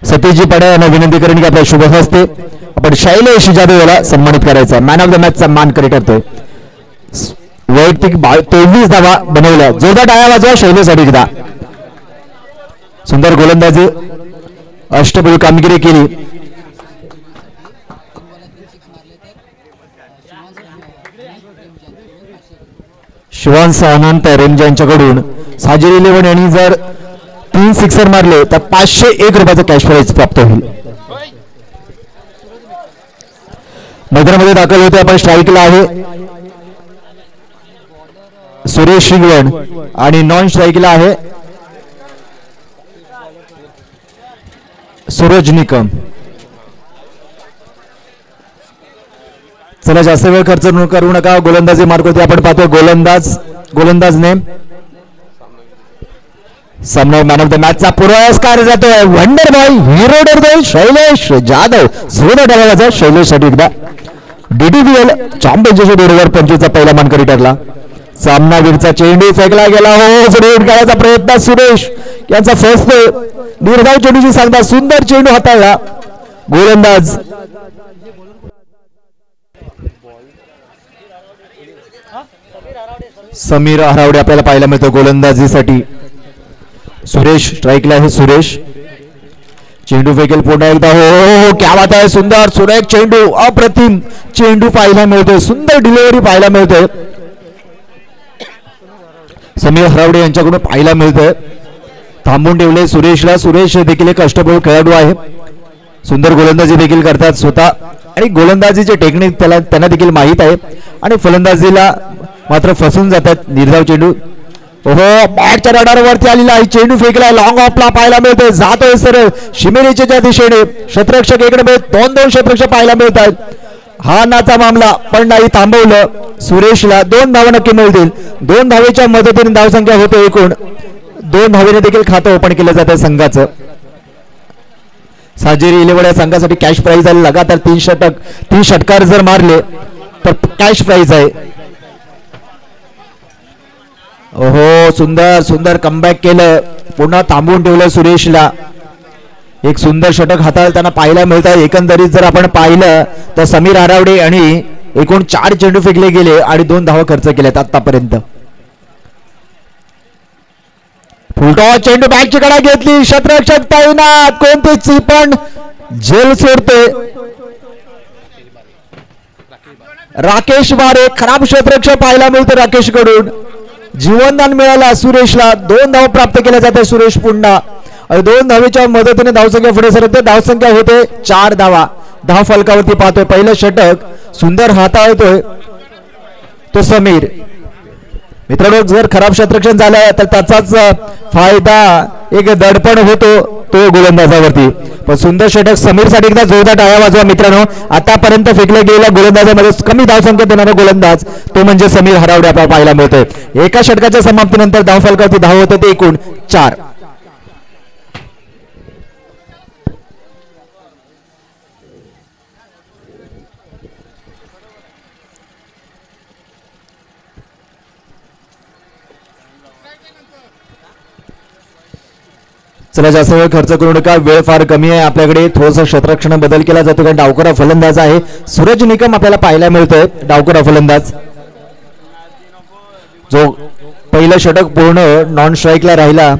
सतीशजी पाडे यांना विनंती करेन की आपल्या शुभ हस्ते आपण शैलेश जाधव याला सन्मानित करायचा. मॅन ऑफ द मॅचचा मान करी ठरतोय. वैयक्तिक 23 धावा बनवल्या. जोरदार टाळ्या वाजवा शैलेशसाठी एकदा. सुंदर गोलंदाजी अष्टपैलू कामगिरी केली. शिवांश अनंत रेंज यांच्याकडून साजिर 11 यांनी जर 3 सिक्सर मारले तर 501 रुपयाचा कॅश प्राइज प्राप्त होईल. मैदानामध्ये दाखल होते. आपण स्ट्राईकला आहे सुरेश शिगवण आणि नॉन स्ट्राईकला आहे सूरज निकम. चला जास्त वेळ खर्च करू नका. गोलंदाजी मार्क होती. आपण पाहतोय गोलंदाज नेम सामना मॅन ऑफ द मॅचचा पुरस्कार जातोय वंडर बॉय हिरो डरतोय शैलेश जाधव. जोरदार टाळ्या वाजवा शैलेशसाठी एकदा. DDBL चॅम्पियनशिप 2025 चा पहिला मानकरी ठरला. सामनावीरचा चेंडू फेकला गेला. हो सुरेश काढायचा प्रयत्न सुरेश यांचा फर्स्ट निर्धाव चेंडूची सांगता. सुंदर चेंडू हाताळला गोलंदाज समीर हरावडे आपल्याला पाहायला मिळतो गोलंदाजीसाठी. सुरेश स्ट्राईकला आहे. सुरेश चेंडू फेकेल पुन्हा एकदा. हो क्या बात आहे. सुंदर सुरेख चेंडू अप्रतिम चेंडू पाहायला मिळतोय. सुंदर डिलिव्हरी पाहायला मिळते समीर हरावडे यांच्याकडून पाहायला मिळतंय. थांबून ठेवले सुरेशला. सुरेश देखील एक अष्टपैलू खेळाडू आहे. सुंदर गोलंदाजी देखील करतात स्वतः आणि गोलंदाजीचे टेक्निक त्यांना देखील माहीत आहे आणि फलंदाजीला मात्र फसून जातात. निर्धाव चेंडू ओहो बॅटच्या रडारवरती आलेला आहे. चेंडू फेकला लॉंग ऑफला पाहायला मिळतोय. जातोय सरळ शिमेरीच्या दिशेने. क्षेत्ररक्षक इकडे 2-2 क्षेत्ररक्षक पाहायला मिळतात. हा नाचा मामला पण नाही थांबवलं. सुरेशला 2 धावा नक्की मिळतील. 2 धावेच्या मदतीने धावसंख्या होते एकूण. 2 धावेने देखील खातं ओपन केलं जातं संघाचं. साजेरी 11 या संघासाठी कॅश प्राइज आहे. लगातार 3 षटकार जर मारले तर कॅश प्राइज आहे. ओहो सुंदर सुंदर कमबॅक केलं. पुन्हा थांबवून ठेवलं सुरेशला. एक सुंदर षटक हाताळताना पाहायला मिळत आहे. एकंदरीत जर आपण पाहिलं तर समीर आरावडे यांनी एकूण 4 चेंडू फेकले गेले आणि 2 धावा खर्च केल्यात आतापर्यंत. फुलटॉस चेंडू बॅटची कडा घेतली. क्षेत्ररक्षक तैनात. कोणतीच पण झेल सोडते. राकेश बारे खराब क्षेत्ररक्षक पाहायला मिळते राकेश कडून. जीवनदान मिळाला सुरेशला. 2 धावा प्राप्त केल्या जाते. सुरेश पुन्हा 2 धावेच्या मदतीने धावसंख्या पुढे सरकते. धावसंख्या होते 4 धावा. धाव फलकावरती पाहतोय. पहिलं षटक सुंदर हाताळतोय तो समीर. मित्रांनो जर खराब क्षेत्ररक्षण झालं तर त्याचाच फायदा एक दडपण होतो तो गोलंदाजावरती. पण सुंदर षटक समीरसाठी एकदा जोरदार टाळ्या वाजवा मित्रांनो. आतापर्यंत फेकले गेलेल्या गोलंदाजामध्ये कमी धावसंख्या देणारा गोलंदाज तो म्हणजे समीर हरावडे आपल्याला पाहायला मिळतोय. एका षटकाच्या समाप्तीनंतर धाव फलकावरती धाव होते ते एकूण 4. चला जास्त वेळ खर्च करू नका. वेळ फार कमी आहे आपल्याकडे. थोडंसं क्षेत्ररक्षण बदल केला जातो कारण डावखुरा फलंदाज आहे. सूरज निकम आपल्याला पाहायला मिळतोय डावखुरा फलंदाज जो पहिलं षटक पूर्ण नॉन स्ट्राईकला राहिला.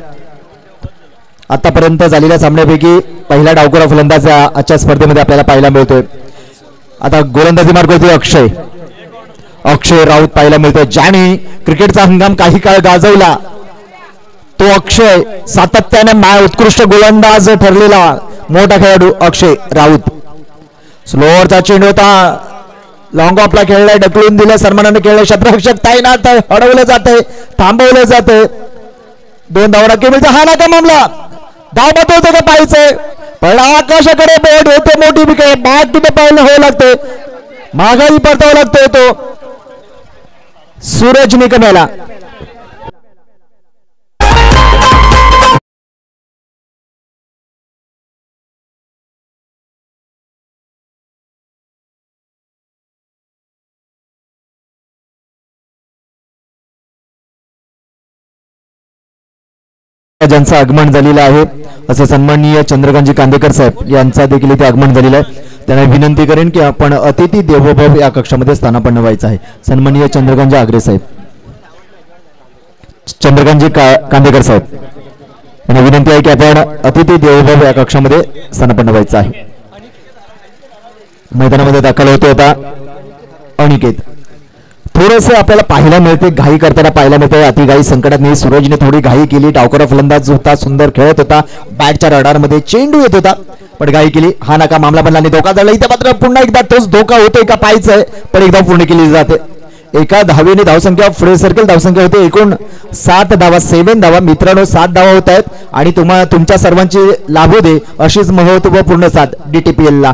आतापर्यंत झालेल्या सामन्यापैकी पहिला डावखुरा फलंदाज आजच्या स्पर्धेमध्ये आपल्याला पाहायला मिळतोय. आता गोलंदाजी मार्ग होती अक्षय राऊत पाहायला मिळतोय. ज्याने क्रिकेटचा हंगाम काही काळ गाजवला तो अक्षय सातत्याने उत्कृष्ट गोलंदाज ठरलेला मोठा खेळाडू अक्षय राऊत. स्लोअरचा चेंडू होता. लॉंग ऑफला खेळलाय. ढकलून दिलं. सन्मानाने खेळलं. क्षेत्ररक्षक तैनात. अडवलं जाते. थांबवलं जाते. 2 धावा नक्की मिळते. हा नाका मामला. धाव होते का पाहायचंय. पण आकाशाकडे बोट होते मोठी विकेट. बॅट तिथे पाहायला हो लागते. माघारी परतावं लागतोय तो सूरज निकम याला. ज्यांचं आगमन झालेलं आहे असं सन्माननीय चंद्रकांतजी कांदेकर साहेब यांचा देखील इथे आगमन झालेलं आहे. त्यांना विनंती करेन की आपण अतिथी देवोभव या कक्षामध्ये स्थानापन्न व्हायचं आहे. सन्माननीय चंद्रकांतजी आगरे साहेब, चंद्रकांतजी कांदेकर साहेब यांना विनंती आहे की आपण अतिथी देवोभव या कक्षामध्ये स्थानापन्न व्हायचं आहे. मैदानामध्ये दाखल होतो आता अनिकेत. थोडंसं आपल्याला पाहायला मिळते, घाई करताना पाहायला मिळते. अतिघाई संकटात नाही, सूरजने थोडी घाई केली. डावकर फलंदाज होता, सुंदर खेळत होता, बॅटच्या रडारमध्ये चेंडू येत होता पण घाई केली. हा नका मामला बनला आणि धोका झाला. इथे मात्र पुन्हा एकदा तोच धोका होतोय का पाहायचंय, पण एकदा पूर्ण केली जाते. एका धावेने धावसंख्या पुढे सर्कल धावसंख्या होते एकूण 7 धावा, 7 धावा. मित्रांनो 7 धावा होत आहेत आणि तुमच्या सर्वांची लाभू दे अशीच महत्त्वपूर्ण साथ DTPL ला.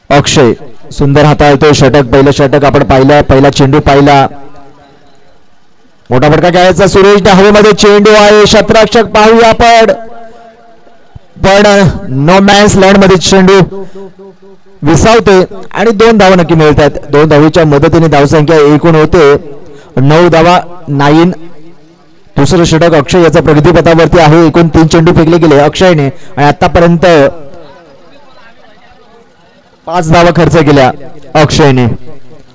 अक्षय सुंदर हाताळतोय षटक, पहिलं षटक आपण पाहिलं, पहिला चेंडू पाहिला. मोठा फटका खेळायचा सुरेश, हवेमध्ये चेंडू आहे, क्षेत्ररक्षक पाहूया आपण, पण नो मॅन्स लँड मध्ये चेंडू विसावते आणि 2 धावा नक्की मिळतात. 2 धावेच्या मदतीने धावसंख्या एकूण होते 9 धावा, 9. दुसरं षटक अक्षय याचा प्रगतीपथावरती आहे. एकूण 3 चेंडू फेकले गेले अक्षयने आणि आतापर्यंत 5 धावा खर्च केल्या अक्षयने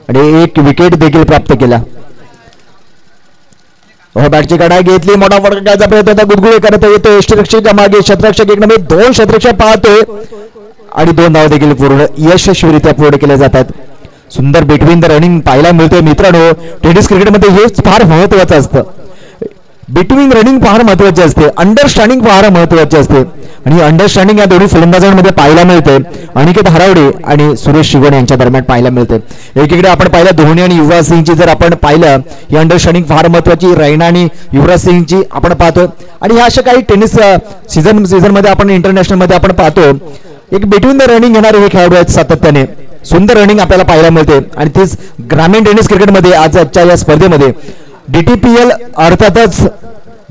आणि 1 विकेट देखील प्राप्त केला. बॅटची कडाई घेतली, मोठा फटका प्रयत्न होता, गुदगुळे करत येतो. यष्टिरक्षक मागे क्षेत्ररक्षक एक नंबर 2 क्षेत्ररक्षक पाहतोय आणि 2 धावा देखील पूर्ण यशस्वीरित्या पूर्ण केल्या जातात. सुंदर बिटवीन द रनिंग पाहायला मिळतोय. मित्रांनो टेनिस क्रिकेटमध्ये हेच फार महत्वाचं असतं. बिटवीन रनिंग फार महत्वाचे असते, अंडरस्टँडिंग फार महत्वाचे असते आणि अंडरस्टँडिंग या दोन्ही फलंदाजांमध्ये पाहायला मिळते. अनिकेत हरावडे आणि सुरेश शिगोणे यांच्या दरम्यान पाहायला मिळते. एकीकडे आपण पाहिलं धोनी आणि युवराज सिंगची, जर आपण पाहिलं ही अंडरस्टँडिंग फार महत्वाची. रैना आणि युवराज सिंगची आपण पाहतो आणि ह्या अशा काही टेनिस सीझन मध्ये आपण इंटरनॅशनल मध्ये आपण पाहतो एक बिटवीन द रनिंग घेणारे हे खेळाडू आहेत. सातत्याने सुंदर रनिंग आपल्याला पाहायला मिळते आणि तीच ग्रामीण टेनिस क्रिकेटमध्ये आजच्या या स्पर्धेमध्ये DTPL अर्थातच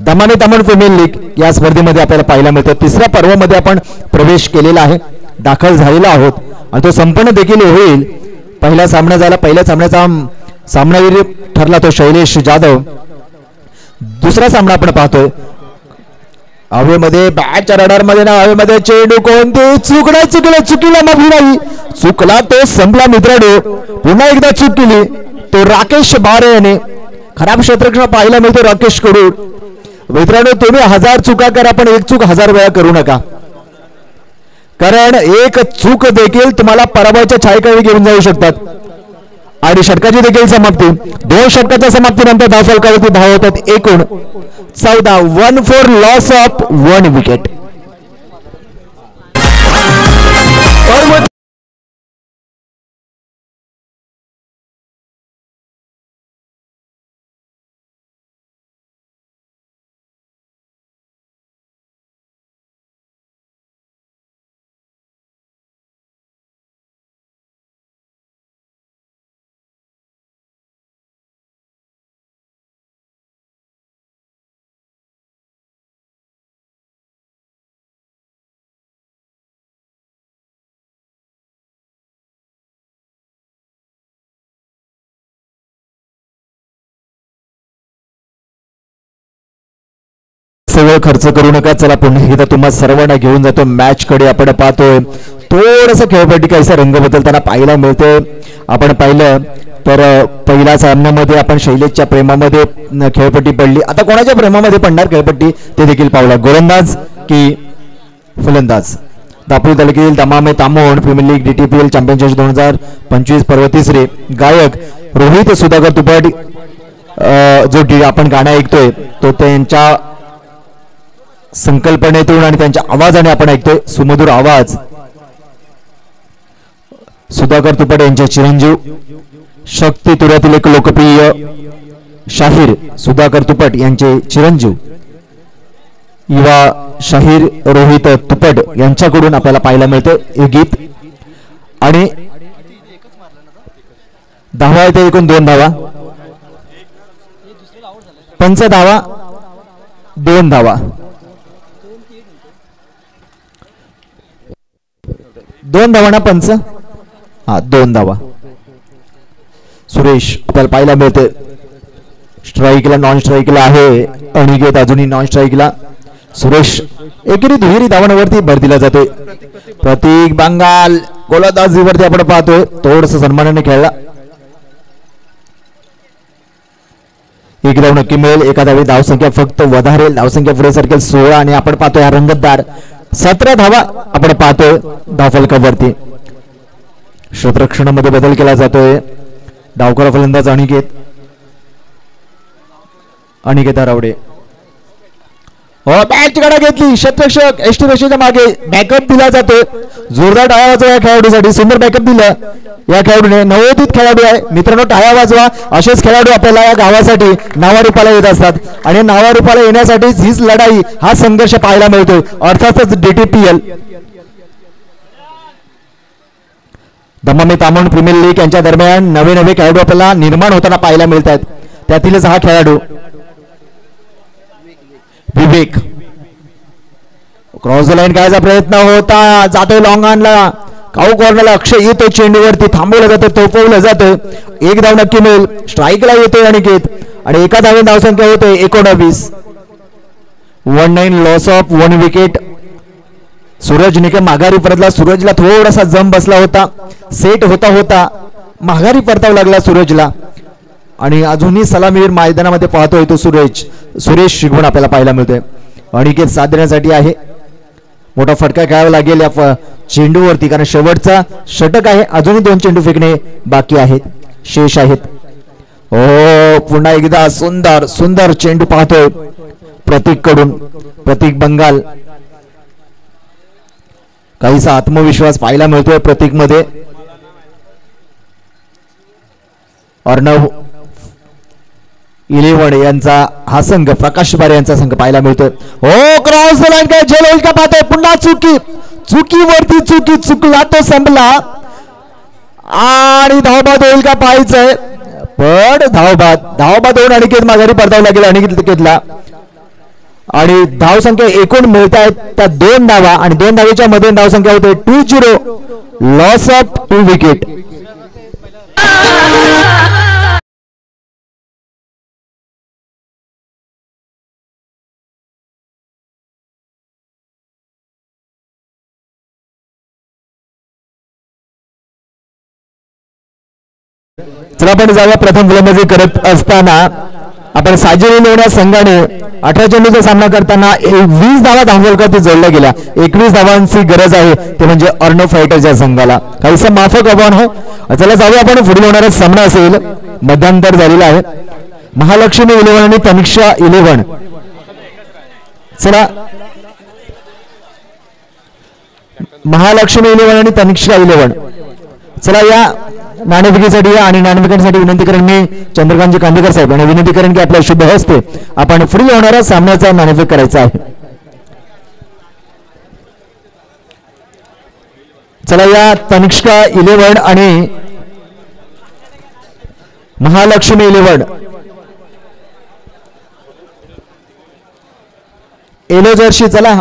दमाने दमण फिमेल लीग या स्पर्धेमध्ये आपल्याला पाहायला मिळतं. 3ऱ्या पर्वामध्ये आपण प्रवेश केलेला आहे, दाखल झालेला आहोत आणि तो संपन्न देखील होईल. पहिला सामना झाला, पहिल्या सामन्याचा सामनावीर ठरला तो शैलेश जाधव. दुसरा सामना आपण पाहतोय हवेमध्ये, बॅटच्या रडारमध्ये ना हवेमध्ये चेंडू, कोणते चुकीला माफी नाही, चुकला तो संपला. मित्रांनो पुन्हा एकदा चूक केली तो राकेश बारे याने. खराब क्षेत्ररक्षण पाहायला मिळतो राकेश कडून. मित्रांनो तुम्ही 1000 चुका करा पण 1 चूक 1000 वेळा करू नका, कारण 1 चूक देखील तुम्हाला पराभवाच्या छायेखाली घेऊन जाऊ शकतात. आणि षटकाची देखील समाप्ती, 2 षटकाच्या समाप्तीनंतर धावफलकावरती धाव होतात एकूण 14. 1 फॉर लॉस ऑफ 1 विकेट. सगळं खर्च करू नका. चला पुन्हा एकदा तुम्हा सर्वांना घेऊन जातो मॅच कडे. आपण पाहतोय थोडंसं खेळपट्टी काहीसा रंग बदलताना पाहायला मिळतोय. आपण पाहिलं तर पहिल्या सामन्यामध्ये आपण शैलेशच्या प्रेमामध्ये खेळपट्टी पडली, आता कोणाच्या प्रेमामध्ये पडणार खेळपट्टी ते देखील पाहूया. गोलंदाज की फलंदाज. दापोली तालुक्यातील दमामे तामोण प्रीमियर लीग DTPL चॅम्पियनशिप 2025 पर्व 3. गायक रोहित सुधाकर तुपट. जो आपण गाणं ऐकतोय तो त्यांच्या संकल्पनेतून आणि त्यांच्या आवाजाने आपण ऐकतोय. सुमधुर आवाज सुधाकर तुपट यांचे चिरंजीव, शक्ती तुऱ्यातील एक लोकप्रिय शाहीर सुधाकर तुपट यांचे चिरंजीव युवा शाहीर रोहित तुपट यांच्याकडून आपल्याला पाहायला मिळते हे गीत. आणि धावा येते एकूण 2 धावा, पंच धावा 2 धावा, 2 धावा ना पंच, हा 2 धावा. सुरेश आपल्याला पाहायला मिळते. स्ट्राईकला नॉन स्ट्राईकला आहे अनिकेत, अजूनही नॉन स्ट्राईकला. सुरेश एकेरी दुहेरी धावांवरती भर दिला जातोय. प्रतीक बंगाल गोलंदाजीवरती आपण पाहतोय थोडस सन्मानाने खेळला. एक धाव नक्की मिळेल. एका धावी धावसंख्या फक्त वधारेल. धावसंख्या पुढे सरकेल 16 आणि आपण पाहतोय हा रंगतदार 17 धावा आपण पाहतोय धावफलकावरती. क्षेत्ररक्षणामध्ये बदल केला जातोय. डावकर फलंदाज अनिकेत रावडे. हो बॅटची कडा घेतली. क्षेत्ररक्षक एसटी रेषेच्या मागे बॅकअप दिला जातोय. जोरदार टाळ्या वाजवा या खेळाडूसाठी. सुंदर बॅकअप दिलं या खेळाडूने. नवोदित खेळाडू आहे मित्रांनो, टाळ्या वाजवा. असेच खेळाडू आपल्याला या गावासाठी नावारूपाला येत असतात आणि नावारूपाला येण्यासाठी हीच लढाई हा संघर्ष पाहायला मिळतोय. अर्थातच DTPL दमामी तामण प्रीमियर लीग यांच्या दरम्यान नवे नवे खेळाडू आपल्याला निर्माण होताना पाहायला मिळतात. त्यातीलच हा खेळाडू विवेक. क्रॉस द लाईन करायचा प्रयत्न होता. जातोय लॉंग ऑनला. काऊ कॉर्नरला अक्षय येतोय. चेंडूवरती थांबवलं जातं, तोफवलं जातं. एक धाव नक्की मिळेल. स्ट्राईकला येतोय अनिकेत आणि एका धावे धावसंख्या होतोय 19. 19 लॉस ऑफ 1 विकेट. सूरज निके माघारी परतला. सूरजला थोडासा जम बसला होता. सेट होता माघारी परतावं लागला सूरजला आणि अजूनही सलामीवीर मैदानामध्ये पाहतोय तो सुरेश शिगवण आपल्याला पाहायला मिळतोय. अनिकेत साथ देण्यासाठी आहे. मोठा फटका खेळावा लागेल या चेंडूवरती कारण शेवटचा षटक आहे. अजूनही 2 चेंडू फेकणे बाकी आहेत, शेष आहेत. हो पुन्हा एकदा सुंदर सुंदर चेंडू पाहतोय प्रतीक कडून. प्रतीक बंगाल. काहीसा आत्मविश्वास पाहायला मिळतोय प्रतीक मध्ये. अर्णव 11 यांचा हा संघ, प्रकाश बारे यांचा संघ पाहायला मिळतोय. हो क्रॉस द लाईन काय झेल होईल का पाहतोय. पुन्हा चुकीवरती चुकला तो संपला आणि धावबाद होईल का पाहायचंय. पण धावबाद होऊन अनिकेत माघारी परतावं लागेल अनिकेतला आणि धावसंख्या एकूण मिळत आहेत त्या 2 धावा आणि 2 धावेच्या मध्ये धावसंख्या होते 2-0. Loss of 2 wicket. चला आपण जाऊया प्रथम फलंदाजी करत असताना आपण साजेरी लेवण्या संघाने 18 चेंडूचा सामना करताना 20 धावा धावफलकावरती जोडल्या गेल्या. 21 धावांची गरज आहे ते म्हणजे अर्णव फायटर्सच्या संघाला. काहीसा माफक आव्हान आहे. चला जाऊया आपण पुढील होणारा सामना असेल. मध्यांतर झालेला आहे. महालक्ष्मी 11 आणि तनिक्षा 11. चला महालक्ष्मी 11 आणि तनिक्षा 11. चला या नाणेफेकीसाठी आणि नाणेफेकीसाठी विनंती करेन मी चंद्रकांतजी कांदेकर साहेब आणि विनंती करेन की आपल्या शुभ हस्ते आपण पुढील होणाऱ्या सामन्याचा नाणेफेक करायचा आहे. चला या तनिष्का 11 आणि महालक्ष्मी 11 येलो जर्सी. चला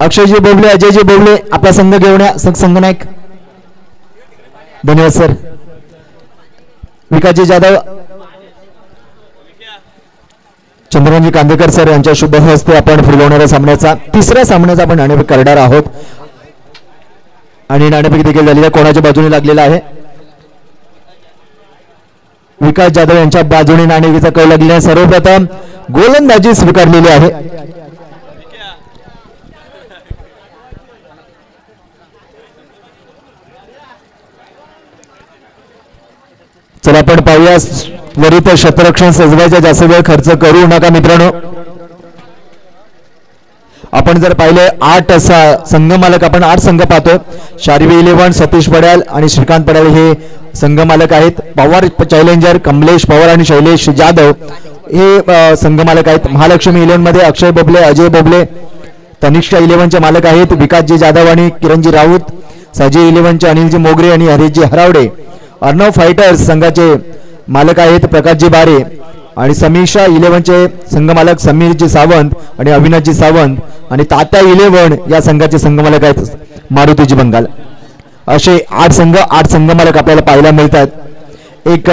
अक्षयजी बोबले, अजयजी बोबले आपला संघ घेऊन या. संघनायक धन्यवाद सर. विकासजी जाधव, चंद्रकांतजी कांदेकर सर यांच्या शुभ हस्ते आपण पुढे होणाऱ्या सामन्याचा 3ऱ्या सामन्याचा आपण नाणेफेक करणार आहोत आणि नाणेफेक देखील झालेल्या कोणाच्या बाजूने लागलेला आहे. विकास जाधव यांच्या बाजूने नाणेफेकीचा कौल लागलेला आहे. सर्वप्रथम गोलंदाजी स्वीकारलेली आहे. चला आपण पाहूया. त्वरित क्षेत्ररक्षण सजवायचा जास्त वेळ खर्च करू नका मित्रांनो. आपण जर पाहिले 8 संघ मालक, आपण 8 संघ पाहतो. शारवी 11, सतीश पड्याल आणि श्रीकांत पड्याल हे संघ मालक आहेत. पवार चॅलेंजर, कमलेश पवार आणि शैलेश जाधव हे संघ मालक आहेत. महालक्ष्मी 11 मध्ये अक्षय बोबले, अजय बोबले. तनिष्का 11 चे मालक आहेत विकासजी जाधव आणि किरणजी राऊत. साजी 11 चे अनिलजी मोगरे आणि हरीशजी हरावडे. अर्णव फायटर्स संघाचे मालक आहेत प्रकाशजी बारे आणि समीक्षा 11 चे संघ मालक समीरजी सावंत आणि अविनाशजी सावंत आणि तात्या 11 या संघाचे संघ मालक आहेत मारुतीजी बंगाल. असे 8 संघ मालक आपल्याला पाहायला मिळतात. एक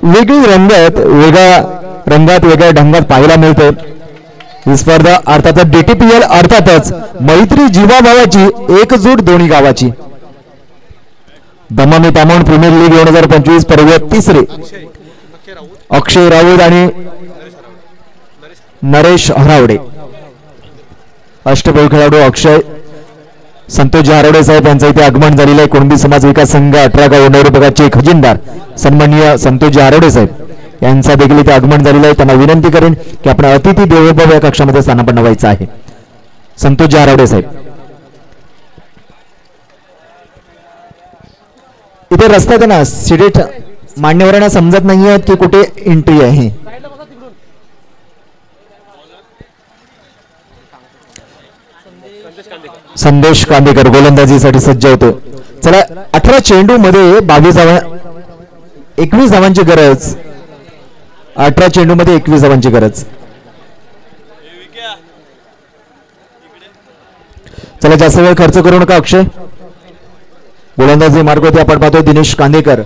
वेगळी वेगळ्या रंगात वेगळ्या ढंगात पाहायला मिळते ही स्पर्धा. अर्थातच DTPL अर्थातच मैत्री जीवाभावाची एकजूट दोन्ही गावाची. दमामी पामोन प्रीमियर लीग 2025 पर्व तिसरे अक्षय राऊत आणि नरेश हरावडे. अष्टपैलू खेळाडू अक्षय संतोषजी हरावडे साहेब यांचं इथे आगमन झालेलं आहे. कुणबी समाज विकास संघ 18 गाव विभागाचे खजिनदार सन्माननीय संतोषजी हरावडे साहेब यांचा देखील इथे आगमन झालेलं आहे. त्यांना विनंती करेन की आपण अतिथी देवोभव या कक्षामध्ये स्थानापन्न व्हायचं आहे. संतोषजी हरावडे साहेब. इथे रस्त्यात ना सिडेट मान्यवरांना समजत नाहीये की कुठे एंट्री आहे. संदेश कांदेकर गोलंदाजीसाठी सज्ज होतो. चला 18 चेंडू मध्ये 21 धावांची गरज. 18 चेंडू मध्ये 21 धावांची गरज. चला जास्त वेळ खर्च करू नका अक्षय. गोलंदाजी मार्ग होते आपण पाहतोय दिनेश कांदेकर.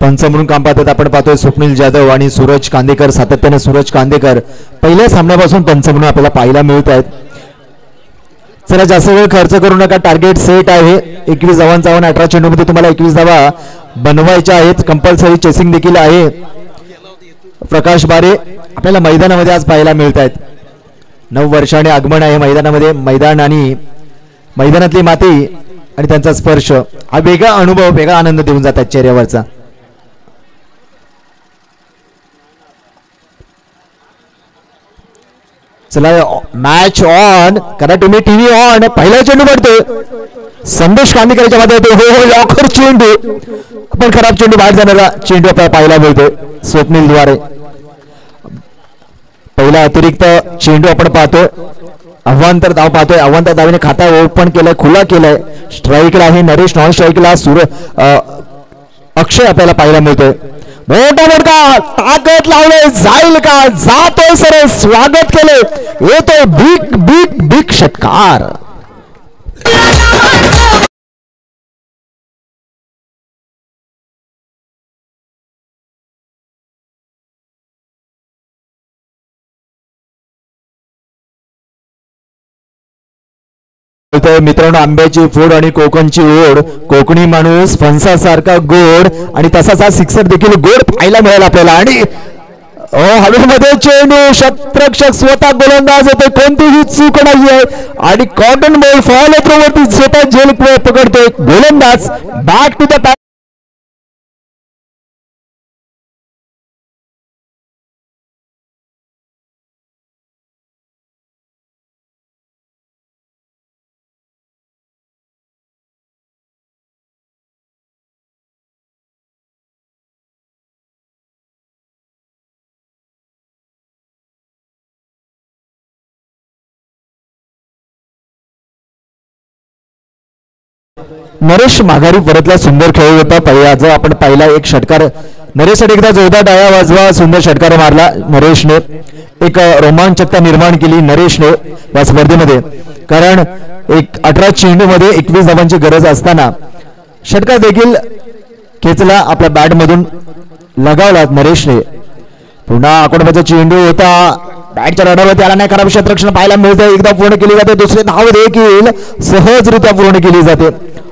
पंच म्हणून काम पाहतात आपण पाहतोय स्वप्नील जाधव आणि सूरज कांदेकर. सातत्याने सूरज कांदेकर पहिल्या सामन्यापासून पंच म्हणून आपल्याला पाहायला मिळत आहेत. चला जास्त वेळ खर्च करू नका. टार्गेट सेट आहे 21 धावांचा. 18 चेंडू मध्ये तुम्हाला 21 धावा बनवायच्या आहेत. कंपल्सरी चेसिंग देखील आहे. प्रकाश बारे आपल्याला मैदानामध्ये आज पाहायला मिळत आहेत. 9 वर्षाने आगमन आहे मैदानामध्ये. मैदान आणि मैदानातली माती आणि त्यांचा स्पर्श हा वेगळा अनुभव वेगळा आनंद देऊन जातात चेहऱ्यावरचा. चला मॅच ऑन करा तुम्ही टीव्ही ऑन. पहिला चेंडू पडतोय संदेश कांदेकरच्या मध्ये होते. हो लॉकर चेंडू आपण खराब चेंडू बाहेर जाणारा चेंडू आपल्याला पाहायला मिळतोय स्वप्नील द्वारे. पहिला अतिरिक्त चेंडू आपण पाहतोय. अव्वांतर धाव पाहतोय. अव्वांतर धावेने खाता ओपन केलाय खुला केलाय. स्ट्राईकला आहे नरेश. नॉन स्ट्राईकला अक्षय आपल्याला पाहायला मिळतोय. मोठा मोठा ताकद लावले जाईल का जातोय सर. स्वागत केले येतोय बिग बिग बिग षटकार. मित्रांनो आंब्याची फोड आणि कोकणची ओढ. कोकणी माणूस फणसासारखा गोड आणि तसाच हा सिक्सर देखील गोड पाहायला मिळेल आपल्याला. आणि हवेमध्ये चेंडू शतरक्षक स्वतः गोलंदाज होते. कोणतीही चूक नाहीये आणि कॉटन बॉल फॉलो थ्रोवरती स्वतः झेल पकडतोय गोलंदाज. Back to the back. Naresh माघारी परतला. सुंदर खेळ होता. पहिला आपण पाहिला एक षटकार नरेशसाठी एकदा जोरदार डाया वाजवा. सुंदर षटकार मारला नरेशने. एक रोमांचकता निर्माण केली नरेशने या स्पर्धेमध्ये. कारण एक 18 चेंडू मध्ये 21 धावांची गरज असताना षटकार देखील खेचला आपल्या बॅट मधून लगावला नरेशने. पुन्हा आकडोबाचा चेंडू होता. बॅटच्या रडावरती आला नाही. खराब क्षेत्ररक्षण पाहायला मिळतं. एकदा पूर्ण केली जाते. दुसरी धाव देखील सहजरित्या पूर्ण केली जाते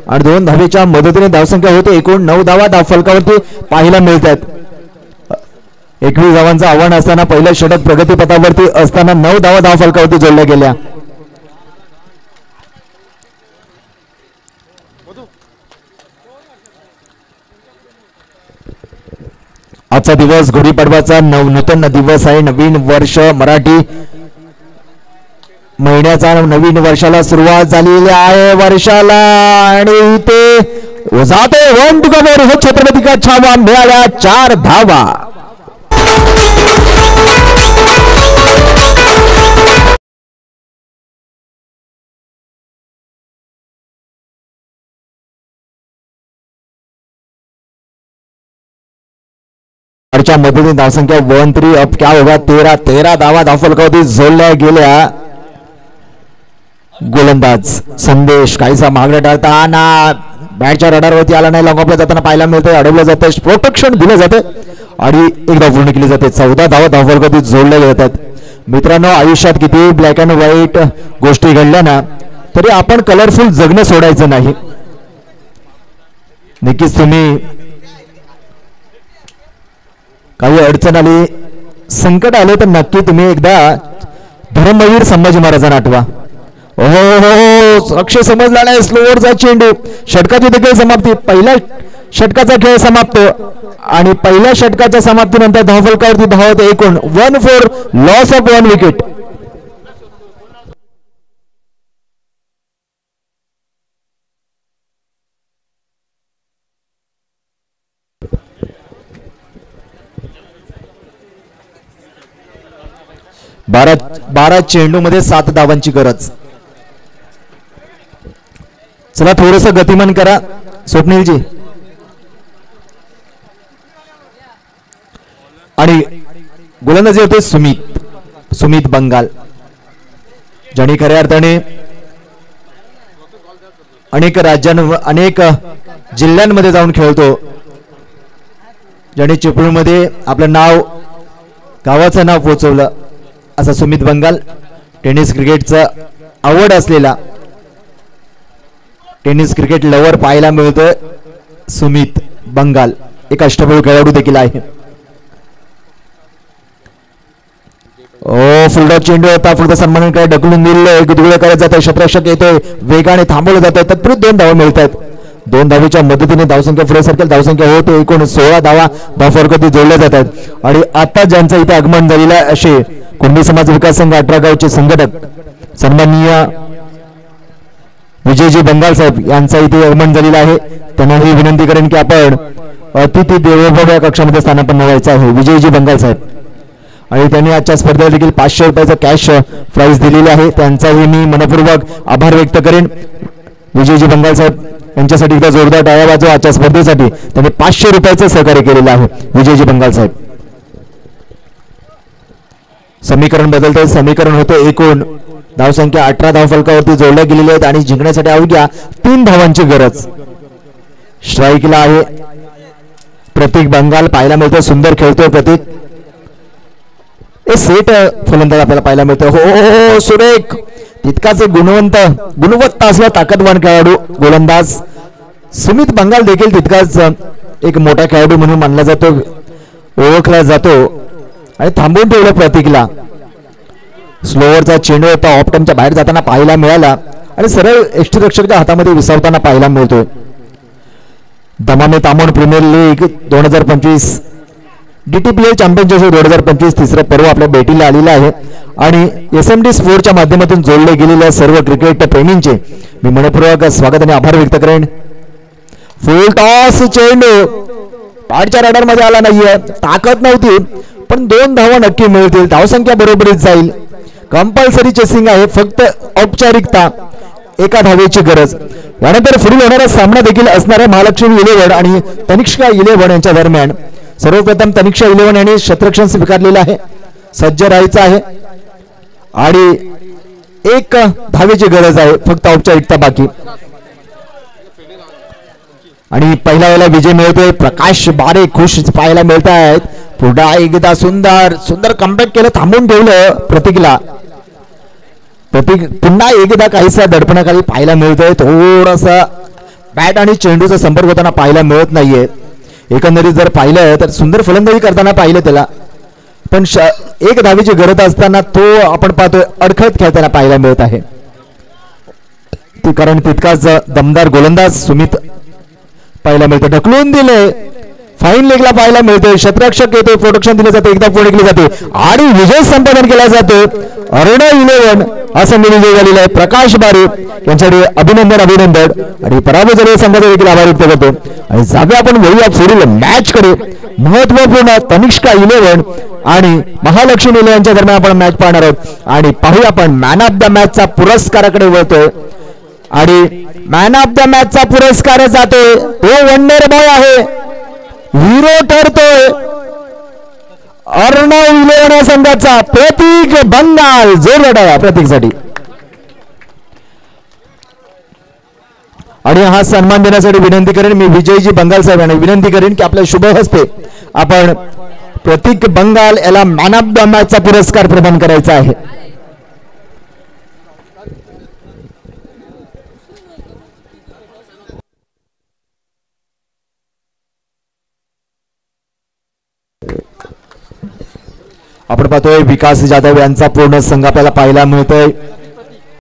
आणि 2 धावेच्या मदतीने धावसंख्या होते. एकूण 9 धावा धाव फलकावरती पाहायला मिळतात. 21 धावांचं आव्हान असताना पहिल्या षटक प्रगतीपथावरती असताना 9 धावा धाव फलकावरती जोडल्या गेल्या. आजचा दिवस गुढीपाडवाचा नूतन दिवस आहे. नवीन वर्ष मराठी महिन्याचा नवीन वर्षाला सुरुवात झालेली आहे वर्षाला. आणि इथे जातो 1 टू कव्हर हो छत्रपती का छावा. मिळाल्या 4 धावा. मधून धावसंख्या 1-3 अप क्या होगा. 13 धावा धाव फलकावरती जोडल्या गेल्या. गोलंदाज संदेश काहीसा मागणं टाळताना बॅटच्या रडारवरती आला नाही. लॉंग ऑफला जाताना पाहायला मिळतंय. अडवलं जातं. प्रोटेक्शन दिलं जातं आणि एक धाव पूर्ण केली जाते. 14 धावा धावफलकावरती जोडल्या जातात. मित्रांनो, आयुष्यात किती ब्लॅक अँड व्हाईट गोष्टी घडल्या ना तरी आपण कलरफुल जगणं सोडायचं नाही. नक्कीच तुम्ही काही अडचण आली, संकट आले तर नक्की तुम्ही एकदा धर्मवीर संभाजी महाराजांना आठवा. हो, अक्षय समजला नाही. स्लोअरचा चेंडू, षटकाची देखील समाप्ती. पहिल्या षटकाचा खेळ समाप्त आणि पहिल्या षटकाच्या समाप्तीनंतर धावफलकावरती धावत एकूण 1-4, लॉस ऑफ 1 विकेट. बारा चेंडू मध्ये 7 धावांची गरज. चला थोडस गतिमान करा स्वप्नीलजी. आणि गोलंदाजी होते सुमित बंगाल, ज्याने खऱ्या अर्थाने अनेक अनेक जिल्ह्यांमध्ये जाऊन खेळतो, ज्याने चिपळूणमध्ये आपलं नाव, गावाचं नाव पोहोचवलं असा सुमित बंगाल. टेनिस क्रिकेटचा आवड असलेला टेनिस क्रिकेट लवर पाहायला मिळतोय सुमित बंगाल. एक अष्टपैलू खेळाडू देखील आहे. फुलडॉग चेंडू होता. फुलचा सन्मान काय ढकलून दिलं, गुदगुळे करत जात आहे. क्षेत्ररक्षक येतोय, वेगाने थांबवलं जात आहे. तत्पूर्वी 2 धावा मिळत आहेत. 2 धावेच्या मदतीने धावसंख्या पुढे सरकेल. धावसंख्या होते एकूण 16 धावा धावफलकावरती जोडल्या जातात. आणि आता ज्यांचं इथे आगमन झालेलं आहे असे कुणबी समाज विकास संघ 18 गावचे संघटक सन्माननीय विजयजी बंगाल साहेब यांचा इथे आगमन झालेला आहे. त्यांना ही विनंती करेन की आपण अतिथी देवोभव या कक्षामध्ये स्थानापन्न व्हायचं आहे. विजयजी बंगाल साहेब, आणि त्यांनी आजच्या स्पर्धेला देखील 500 रुपयाचं कॅश प्राइज दिलेले आहे. त्यांचाही मी मनपूर्वक आभार व्यक्त करेन. विजयजी बंगाल साहेब यांच्यासाठी एकदा जोरदार टाळ्या वाजवा. आजच्या स्पर्धेसाठी त्यांनी 500 रुपयाचं सहकार्य केलेलं आहे विजयजी बंगाल साहेब. समीकरण बदलतंय. समीकरण होतं एकूण धावसंख्या 18 धावफलकावरती जोडल्या गेलेल्या आहेत आणि जिंकण्यासाठी अवघ्या 3 धावांची गरज. स्ट्राईकला आहे प्रतीक बंगाल, पाहायला मिळतो. सुंदर खेळतोय प्रतीक. सेट फलंदाज आपल्याला पाहायला मिळतो. हो, सुरेख, तितकाच गुणवत्ता असला ताकदवान खेळाडू गोलंदाज सुमित बंगाल देखील तितकाच एक मोठा खेळाडू म्हणून मानला जातो, ओळखला जातो. आणि थांबवून ठेवलं प्रतीकला. स्लोअरचा चेंडू होता, ऑप्टमच्या बाहेर जाताना पाहायला मिळाला आणि सरळ यष्टीरक्षकच्या हातामध्ये विसावताना पाहायला मिळतोय. दमामे तामोण प्रीमियर लीग 2025 DTPL चॅम्पियनशिप 2025 तिसरं पर्व आपल्या भेटीला आलेलं आहे. आणि SMD स्पोर्टच्या माध्यमातून जोडले गेलेल्या सर्व क्रिकेट प्रेमींचे मी मनपूर्वक स्वागत आणि आभार व्यक्त करेन. फुल टॉस चेंडू बॅटच्या रडार मध्ये आला नाहीये. ताकद नव्हती पण 2 धावा नक्की मिळतील. धावसंख्या बरोबरीच जाईल. कंपल्सरी चेसिंग आहे, फक्त औपचारिकता, 1 धावेची गरज. यानंतर पुढील होणारा सामना देखील असणार आहे महालक्ष्मी 11 आणि तनिष्का 11 यांच्या दरम्यान. सर्वप्रथम तनिष्का 11 यांनी क्षेत्ररक्षण स्वीकारलेलं आहे, सज्ज राहायचं आहे आणि 1 धावेची गरज आहे, फक्त औपचारिकता बाकी. आणि पहिल्या वेळेला विजय मिळतोय प्रकाश बारे, खुश पाहायला मिळत आहेत. पुन्हा एकदा सुंदर कमबॅक केलं, थांबून ठेवलं प्रतीकला. प्रतीक पुन्हा एकदा काहीसा दडपणाखाली पाहायला मिळतोय. थोडासा बॅट आणि चेंडूचा संपर्क होताना पाहायला मिळत नाहीये. एकंदरीत जर पाहिलं तर सुंदर फलंदाजी करताना पाहिलं त्याला, पण 1 धावेची गरज असताना तो आपण पाहतोय अडखळत खेळताना पाहायला मिळत आहे. कारण तितकाच दमदार गोलंदाज सुमित पाहायला मिळतो. ढकलून दिले, फाईन लेगला पाहायला मिळतोय. क्षेत्ररक्षक येतो, प्रोटेक्शन दिले जाते, एकदा पूर्ण केली जाते आणि विजय संपादन केला जातो. अर्णव 11 असा विजय झालेला आहे. प्रकाश बारे यांच्याकडे अभिनंदन. आणि पराभव झालेल्या संघाचा देखील आभार व्यक्त करतो. आणि जाऊया आपण वळूया पुढील मॅच कडे. महत्वपूर्ण तनिष्का 11 आणि महालक्ष्मी 11 यांच्या दरम्यान आपण मॅच पाहणार आहोत. आणि पाहूया आपण मॅन ऑफ द मॅचचा पुरस्काराकडे वळतोय. आणि मॅन ऑफ द मॅचचा पुरस्कार जातोय तो वंडर बॉय आहे, हिरो ठरतोय अर्णव 11 संघाचा प्रतीक बंगाल. जोरदार प्रतीकसाठी. आणि हा सन्मान देण्यासाठी विनंती करेन मी विजयजी बंगाल साहेब यांना विनंती करेन की आपल्या शुभ हस्ते आपण प्रतीक बंगाल याला मॅन ऑफ द मॅचचा पुरस्कार प्रदान करायचा आहे. आपण पाहतोय विकास जाधव यांचा पूर्ण संघ आपल्याला पाहायला मिळतोय.